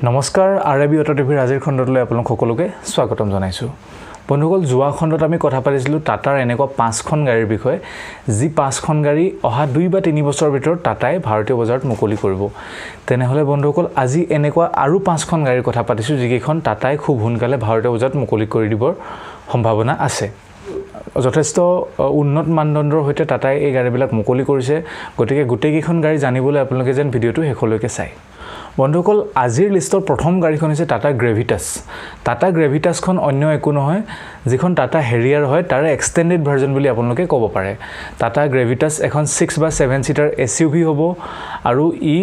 নমস্কাৰ RB auto টিভিৰ আজিৰ খণ্ডলৈ আপোনালোক সকলোকে স্বাগতম জনাইছো বন্ধুসকল যোৱা খণ্ডত আমি কথা পাতিছিলো টাটাৰ এনেকুৱা 5খন গাড়ীৰ বিষয়ে যি 5খন গাড়ী অহা 2 বা 3 বছৰৰ ভিতৰত টাটাই ভাৰতীয় বজাৰত মুকলি কৰিব তেনেহলে বন্ধুসকল আজি এনেকুৱা আৰু 5খন গাড়ীৰ কথা পাতিছো যিকেইখন টাটাই খুব সোনকালে ভাৰতীয় বজাৰত মুকলি কৰি দিবৰ সম্ভাৱনা আছে যথেষ্ট উন্নত মানদণ্ডৰ হৈতে টাটাই এই গাড়ীবিলাক মুকলি কৰিছে গতিকে গোটেইকেইখন গাড়ী জানিবলৈ আপোনালোকে যেন ভিডিওটো হেকলৈকে চাই বন্ধুসকল আজিৰ লিষ্টৰ প্ৰথম গাড়ীখন হৈছে টাটা গ্ৰেভিটাছ টাটা গ্ৰেভিটাছখন অন্য একো নহয় যিখন টাটা হেৰিয়াৰ হয় তাৰে এক্সটেন্ডেড ভাৰ্জন বুলি আপোনালোকে ক'ব পাৰে টাটা গ্ৰেভিটাছ এখন 6 বা 7 সিটাৰ এসইউভি হ'ব আৰু ই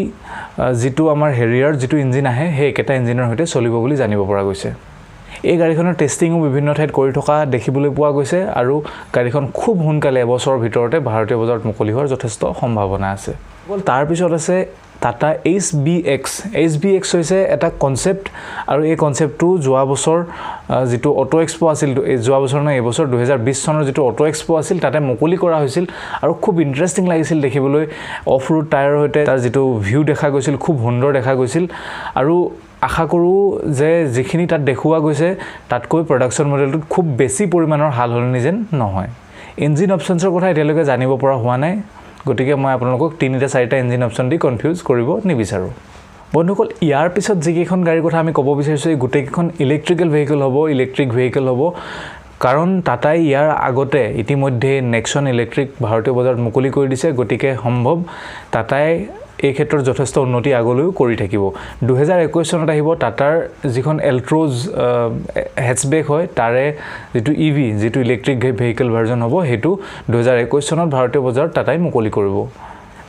যেটো আমাৰ হেৰিয়াৰ যেটো ইঞ্জিন আহে হে একেটা ইঞ্জিনৰ হৈতে চলিব বুলি জানিব পৰা গৈছে এই গাড়ীখনৰ টেষ্টিংও বিভিন্ন ঠাইত কৰি থকা দেখিবলৈ পোৱা গৈছে আৰু গাড়ীখন খুব সোনকালে এবছৰৰ ভিতৰতে ভাৰতীয় বজাৰত মুকলি হোৱাৰ যথেষ্ট সম্ভাৱনা আছে তাৰ পিছত আছে টাটা HBX হৈছে এটা কনসেপ্ট আৰু এই কনসেপ্টটো যোৱা বছৰ যেটো অটো এক্সপো আছিল যোৱা বছৰ নহয় এই বছৰ 2020 চনৰ যেটো অটো এক্সপো আছিল তাতে মুকলি কৰা হৈছিল আৰু খুব ইন্টাৰেষ্টিং লাগিছিল দেখিবলৈ অফ ৰোড টায়াৰ হৈতে তাৰ যেটো ভিউ দেখা গৈছিল খুব সুন্দৰ দেখা গৈছিল আৰু আশা কৰো যে যিখিনি তাত দেখুৱা গৈছে তাতকৈ প্ৰডাকচন মডেলটো খুব বেছি পৰিমাণৰ হালহলনি যেন নহয় ইঞ্জিন অপচনছৰ কথা এতিয়ালৈকে জানিব পৰা হোৱা নাই গতিকে মই আপোনালোকক 3টা 4টা ইঞ্জিন অপচন দি কনফিউজ কৰিব নিবিচাৰো বন্ধুসকল ইয়াৰ পিছত যিকেইখন গাড়ীৰ কথা আমি ক'ব বিচাৰিছো এই গোটেইকেইখন ইলেক্ট্ৰিকেল ভেহিকল হ'ব কাৰণ টাটাই ইয়াৰ আগতে ইতিমধ্যে নেক্সন ইলেক্ট্ৰিক ভাৰতীয় বজাৰত মুকলি কৰি দিছে গতিকে সম্ভৱ টাটাই এই ক্ষেত্ৰত যথেষ্ট উন্নতি আগলৈও কৰি থাকিব 2021 চনত আহিব টাটাৰ যিখন এল্ট্ৰোজ হেচবেক হয় তাৰে যেটো ইভি যেটো ইলেক্ট্ৰিক ভেহিকল ভাৰ্জন হ'ব হেতু 2021 চনত ভাৰতীয় বজাৰত টাটাই মুকলি কৰিব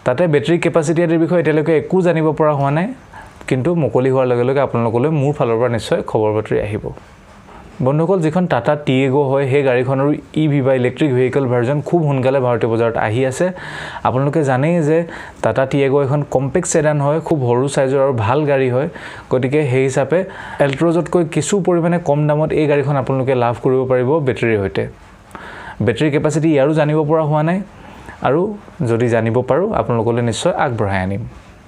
তাতে বেটাৰি কেপাসিটি আদিৰ বিষয়ে এতিয়ালৈকে একো জানিব পৰা হোৱা নাই কিন্তু মুকলি হোৱাৰ লগে লগে আপোনালোকলৈ মোৰ ফালৰ পৰা নিশ্চয় খবৰ বাতৰি আহিব বন্ধুসকল যিখন টাটা টিয়েগো হয় সেই গাড়ীখনৰ ইভি বা ইলেক্ট্ৰিক ভেহিকল ভাৰ্জন খুব সোনকালে ভাৰতীয় বজাৰত আহি আছে আপোনালোকে জানেই যে টাটা টিয়েগো এখন কম্পেক্ট সেডান হয় খুব সৰু সাইজৰ আৰু ভাল গাড়ী হয় গতিকে সেই হিচাপে এল্ট্ৰোজতকৈ কিছু পৰিমাণে কম দামত এই গাড়ীখন আপোনালোকে লাভ কৰিব পাৰিব বেটাৰিৰ হৈতে বেটাৰি কেপাসিটি ইয়াৰো জানিব পৰা হোৱা নাই আৰু যদি জানিব পাৰো আপোনালোকলৈ নিশ্চয় আগবঢ়াই আনিম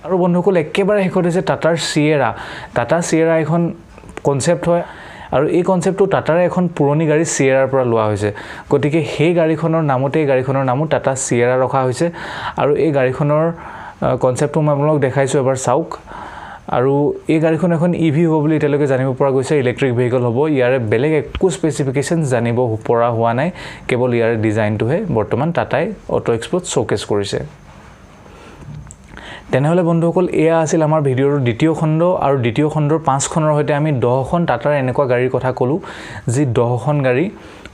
আৰু বন্ধুসকল একেবাৰে হেকত হৈছে টাটাৰ সিয়েৰা এখন কনসেপ্ট হয় আৰু এই কনসেপ্টটো টাটাৰ এখন পুৰণি গাড়ী সিয়েৰাৰ পৰা লোৱা হৈছে গতিকে সেই গাড়ীখনৰ নামো টাটা সিয়েৰা ৰখা হৈছে আৰু এই গাড়ীখনৰ কনসেপ্টটো মই আপোনালোকক দেখাইছো এবাৰ চাওক আৰু এই গাড়ীখন এখন ইভি হ'ব বুলি এতিয়ালৈকে জানিব পৰা গৈছে ইলেক্ট্ৰিক ভেহিকল হ'ব ইয়াৰে বেলেগ একো স্পেসিফিকেশনছ জানিব পৰা হোৱা নাই কেৱল ইয়াৰ ডিজাইনটোহে বৰ্তমান টাটাই অটো এক্সপোত শোকেস কৰিছে তেনেহলে বন্ধুসকল এয়া আছিল আমাৰ ভিডিওৰ দ্বিতীয় খণ্ড আৰু দ্বিতীয় খণ্ডৰ 5খনৰ হৈতে আমি 10খন টাটাৰ এনেকুৱা গাড়ীৰ কথা কলো যি 10খন গাড়ী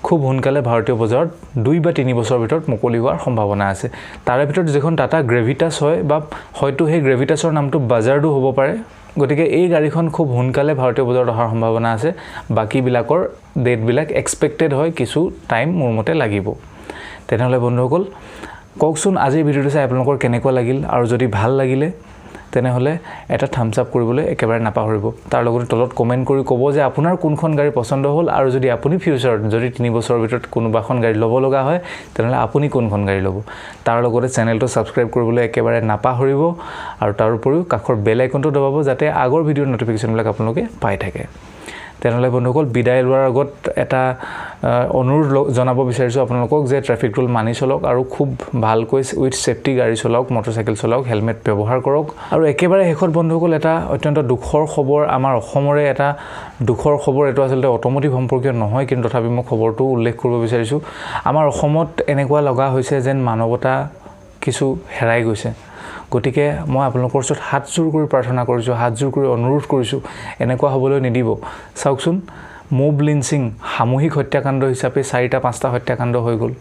খুব সোনকালে ভাৰতীয় বজাৰত 2 বা 3 বছৰৰ ভিতৰত মুকলি হোৱাৰ সম্ভাৱনা আছে তাৰে ভিতৰত যিখন টাটা গ্ৰেভিটাছ হয় বা হয়তো সেই গ্ৰেভিটাছৰ নামটো বাজাৰডো হ'ব পাৰে গতিকে এই গাড়ীখন খুব সোনকালে ভাৰতীয় বজাৰত অহাৰ সম্ভাৱনা আছে বাকি বিলাকৰ ডেট বিলাক এক্সপেক্টেড হয় কিছু টাইম মোৰ মতে লাগিব তেনেহলে বন্ধুসকল কওকচোন আজি ভিডিওটো চাই আপোনালোকৰ কেনেকুৱা লাগিল আৰু যদি ভাল লাগিলে তেনেহলে এটা থাম্বস আপ কৰিবলৈ একেবাৰে নাপাহৰিব তাৰ লগতে তলত কমেন্ট কৰি ক'ব যে আপোনাৰ কোনখন গাড়ী পছন্দ হ'ল আৰু যদি আপুনি ফিউচাৰত যদি 3 বছৰৰ ভিতৰত কোনোবাখন গাড়ী ল'ব লগা হয় তেনেহলে আপুনি কোনখন গাড়ী ল'ব তাৰ লগতে চেনেলটো সাবস্ক্ৰাইব কৰিবলৈ একেবাৰে নাপাহৰিব আৰু তাৰ উপৰিও কাষৰ বেল আইকনটো দবাব যাতে আগৰ ভিডিওৰ নটিফিকেশনবিলাক আপোনালোকে পাই থাকে তেনেহলে বন্ধুসকল বিদায় লোৱাৰ আগত এটা অনুৰোধ জনাব বিচাৰিছো আপোনালোকক যে ট্ৰাফিক ৰুল মানি চলক আৰু খুব ভালকৈ উইথ সেফটি গাড়ী চলাওক মটৰসাইকেল চলাওক হেলমেট ব্যৱহাৰ কৰক আৰু একেবাৰে হেকত বন্ধুসকল এটা অত্যন্ত দুখৰ খবৰ আমাৰ অসমৰে এটা দুখৰ খবৰ এটো আসলে অটোমোটিভ সম্পৰ্কীয় নহয় কিন্তু তথাপি মই খবৰটো উল্লেখ কৰিব বিচাৰিছো আমাৰ অসমত এনেকুৱা লগা হৈছে যেন মানৱতা কিছু হেৰাই গৈছে গতিকে মই আপোনালোকৰ ওচৰত হাতজোৰ কৰি প্ৰাৰ্থনা কৰিছো হাতজোৰ কৰি অনুৰোধ কৰিছো এনেকুৱা হ'বলৈ নিদিব চাওকচোন মব লিঞ্চিং সামূহিক হত্যাকাণ্ড হিচাপে 4টা 5টা হত্যাকাণ্ড হৈ গ'ল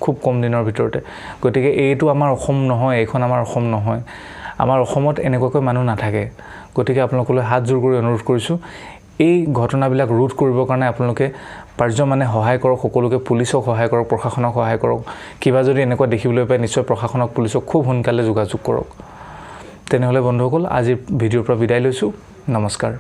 খুব কম দিনৰ ভিতৰতে গতিকে এইটো আমাৰ অসম নহয় এখন আমাৰ অসম নহয় আমাৰ অসমত এনেকুৱাকৈ মানুহ নাথাকে গতিকে আপোনালোকলৈ হাতজোৰ কৰি অনুৰোধ কৰিছো এই ঘটনাবিলাক ৰোধ কৰিবৰ কাৰণে আপোনালোকে পাৰ্যমানে সহায় কৰক সকলোকে পুলিচক সহায় কৰক প্ৰশাসনক সহায় কৰক কিবা যদি এনেকুৱা দেখিবলৈ পায় নিশ্চয় প্ৰশাসনক পুলিচক খুব সোনকালে যোগাযোগ কৰক তেনেহলে বন্ধুসকল আজি ভিডিওৰ পৰা বিদায় লৈছো নমস্কাৰ